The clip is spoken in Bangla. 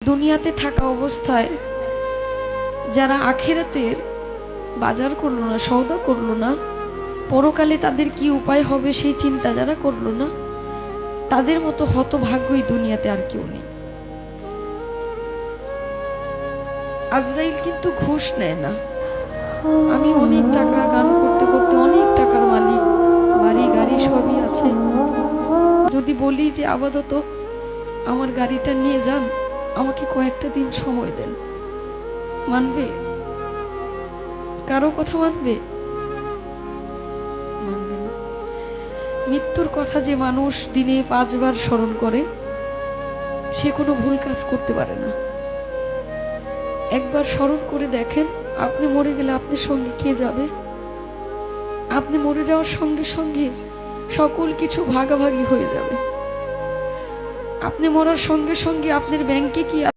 দুনিয়াতে থাকা অবস্থায় যারা আখিরাতের বাজার করলো না, সওদা করলো না, পরকালে তাদের কি উপায় হবে সেই চিন্তা যারা করলো না, তাদের মতো হতভাগ্যই দুনিয়াতে আর কেউ নেই। আজরাইল কিন্তু ঘুষ নেয় না। আমি অনেক টাকা গান করতে করতে অনেক টাকার মালিক, বাড়ি গাড়ি সবই আছে, যদি বলি যে আপাতত আমার গাড়িটা নিয়ে যান, আমাকে কয়েকটা দিন সময় দেন, মানবে? কারো কথা মানবে? মানবে না। মৃত্যুর কথা যে মানুষ দিনে 5 বার স্মরণ করে, সে কোনো ভুল কাজ করতে পারে না। একবার স্মরণ করে দেখেন, আপনি মরে গেলে আপনার সঙ্গে কে যাবে? আপনি মরে যাওয়ার সঙ্গে সঙ্গে সকল কিছু ভাগাভাগি হয়ে যাবে। আপনি মরার সঙ্গে সঙ্গে আপনার ব্যাংকে কি